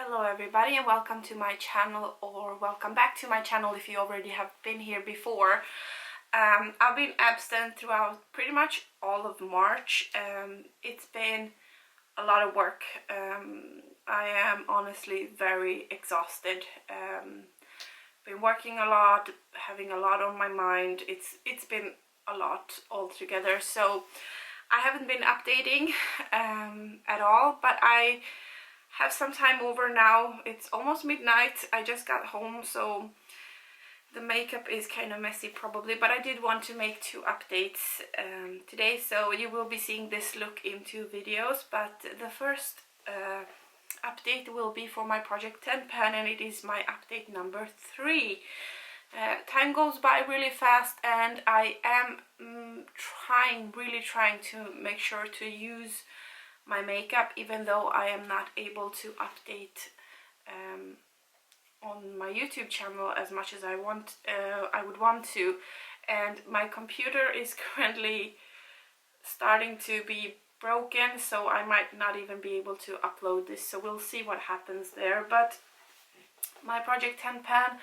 Hello everybody and welcome to my channel, or welcome back to my channel if you already have been here before. I've been absent throughout pretty much all of March. It's been a lot of work. I am honestly very exhausted. Been working a lot, having a lot on my mind. It's been a lot altogether, so I haven't been updating at all, but I have some time over now. It's almost midnight. I just got home, so the makeup is kind of messy probably, but I did want to make 2 updates today, so you will be seeing this look in 2 videos. But the first update will be for my Project 10 pan, and it is my update number 3. Time goes by really fast, and I am really trying to make sure to use my makeup, even though I am not able to update on my YouTube channel as much as I would want to. And my computer is currently starting to be broken, so I might not even be able to upload this, so we'll see what happens there. But my Project 10 pan,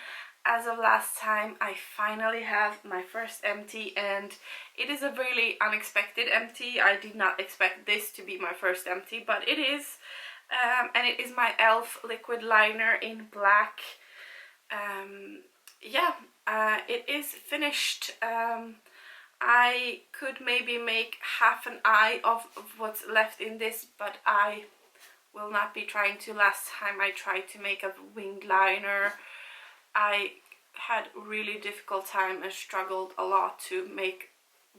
as of last time, I finally have my first empty, and it is a really unexpected empty. I did not expect this to be my first empty, but it is. And it is my e.l.f. liquid liner in black. It is finished. I could maybe make half an eye of what's left in this, but I will not be trying to. Last time I tried to make a winged liner, I had really difficult time and struggled a lot to make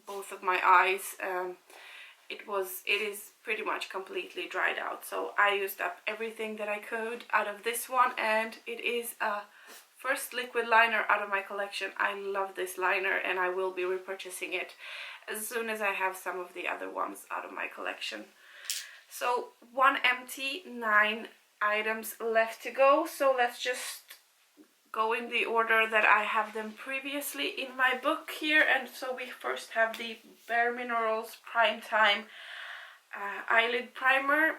both of my eyes. It is pretty much completely dried out, so I used up everything that I could out of this one, and it is a first liquid liner out of my collection. I love this liner, and I will be repurchasing it as soon as I have some of the other ones out of my collection. So 1 empty, 9 items left to go, so let's just go in the order that I have them previously in my book here. And so we first have the Bare Minerals Prime Time eyelid primer.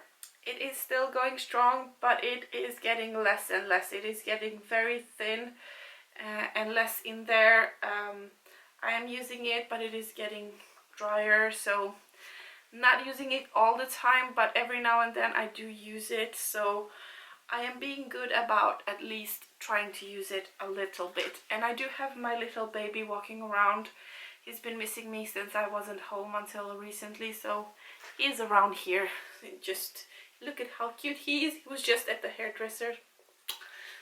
It is still going strong, but it is getting less and less. It is getting very thin and less in there. I am using it, but it is getting drier, so not using it all the time, but every now and then I do use it. So I am being good about at least trying to use it a little bit. And I do have my little baby walking around. He's been missing me since I wasn't home until recently, so he is around here. Just look at how cute he is. He was just at the hairdresser,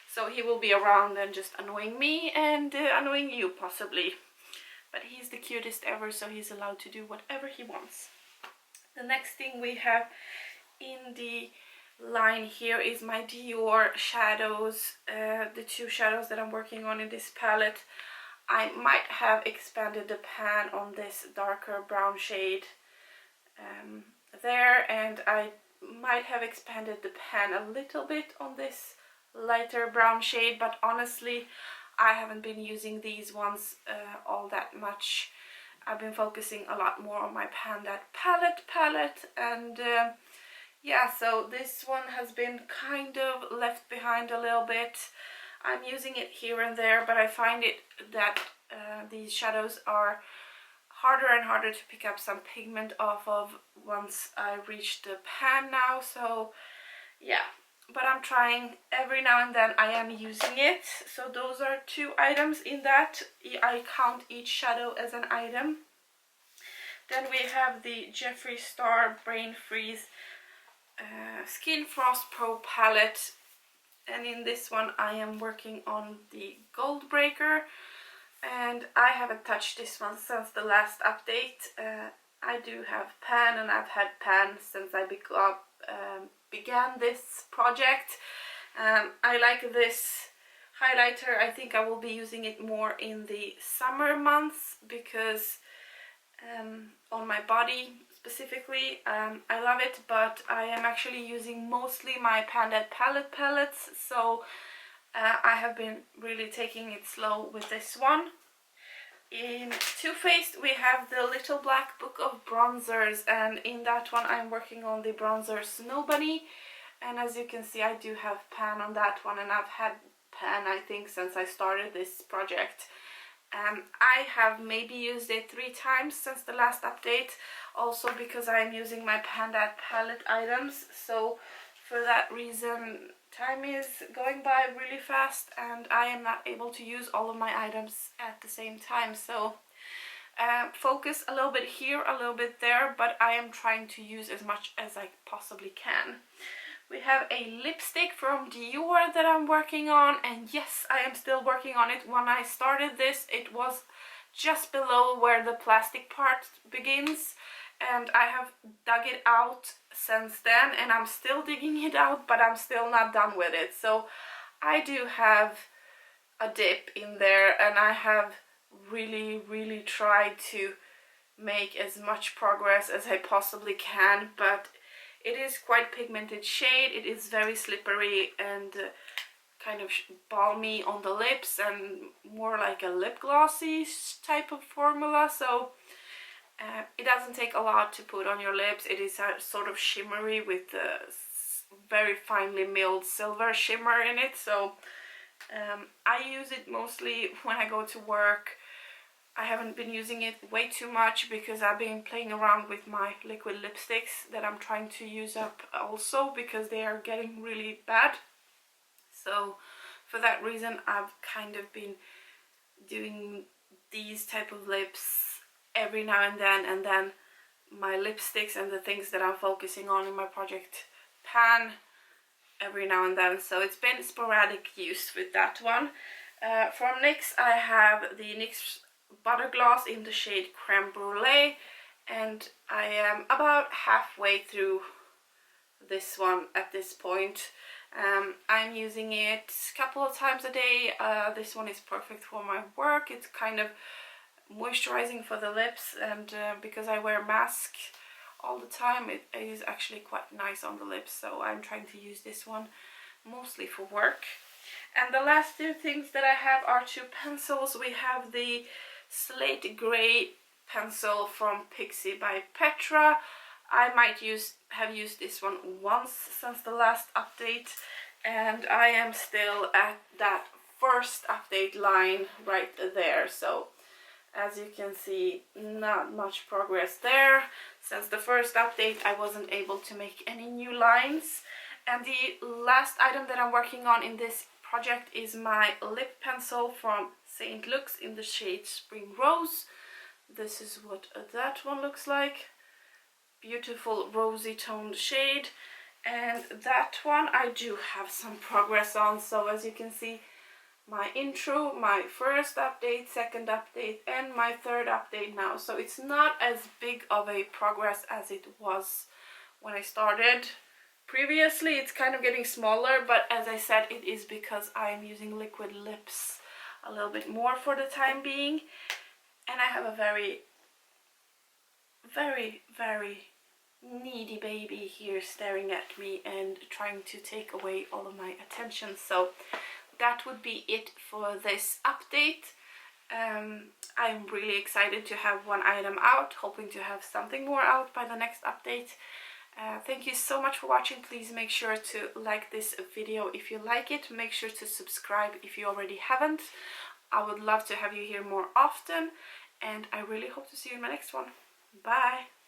so he will be around and just annoying me and annoying you possibly. But he's the cutest ever, so he's allowed to do whatever he wants. The next thing we have in the line here is my Dior Shadows, the 2 shadows that I'm working on in this palette. I might have expanded the pan on this darker brown shade there, and I might have expanded the pan a little bit on this lighter brown shade, but honestly I haven't been using these ones all that much. I've been focusing a lot more on my Panda palette, and yeah, so this one has been kind of left behind a little bit. I'm using it here and there, but I find it that these shadows are harder and harder to pick up some pigment off of once I reach the pan now. So yeah, but I'm trying. Every now and then I am using it. So those are 2 items in that. I count each shadow as an item. Then we have the Jeffree Star Brain Freeze Skin Frost Pro palette, and in this one I am working on the Gold Breaker, and I haven't touched this one since the last update. I do have pan, and I've had pan since I began this project. I like this highlighter. I think I will be using it more in the summer months because on my body specifically, I love it, but I am actually using mostly my Panda palette palettes, so I have been really taking it slow with this one. In Too Faced we have the Little Black Book of Bronzers, and in that one I'm working on the bronzer Snow Bunny. And as you can see, I do have pan on that one, and I've had pan I think since I started this project. I have maybe used it 3 times since the last update, also because I'm using my Panda palette items, so for that reason time is going by really fast and I am not able to use all of my items at the same time. So focus a little bit here, a little bit there, but I am trying to use as much as I possibly can. We have a lipstick from Dior that I'm working on, and yes, I am still working on it. When I started this, it was just below where the plastic part begins, and I have dug it out since then, and I'm still digging it out, but I'm still not done with it. So I do have a dip in there, and I have really tried to make as much progress as I possibly can, but it is quite pigmented shade. It is very slippery and kind of balmy on the lips and more like a lip glossy type of formula. So it doesn't take a lot to put on your lips. It is sort of shimmery with very finely milled silver shimmer in it. So I use it mostly when I go to work. I haven't been using it way too much because I've been playing around with my liquid lipsticks that I'm trying to use up also because they are getting really bad. So for that reason I've kind of been doing these type of lips every now and then my lipsticks and the things that I'm focusing on in my project pan every now and then. So it's been sporadic use with that one. From NYX I have the NYX Butter Gloss in the shade Creme Brûlée, and I am about halfway through this one at this point. I'm using it a couple of times a day. This one is perfect for my work. It's kind of moisturizing for the lips, and because I wear a mask all the time, it is actually quite nice on the lips, so I'm trying to use this one mostly for work. And the last 2 things that I have are 2 pencils. We have the Slate Gray pencil from Pixi by Petra. I might have used this one once since the last update, and I am still at that first update line right there. So as you can see, not much progress there. Since the first update I wasn't able to make any new lines. And the last item that I'm working on in this project is my lip pencil from St. Luxe in the shade Spring Rose. This is what that one looks like. Beautiful rosy toned shade. And that one I do have some progress on. So as you can see, my intro, my first update, second update, and my third update now. So it's not as big of a progress as it was when I started. Previously it's kind of getting smaller, but as I said, it is because I am using liquid lips a little bit more for the time being, and I have a very needy baby here staring at me and trying to take away all of my attention. So that would be it for this update. I'm really excited to have one item out, hoping to have something more out by the next update. Thank you so much for watching. Please make sure to like this video if you like it. Make sure to subscribe if you already haven't. I would love to have you here more often, and I really hope to see you in my next one. Bye!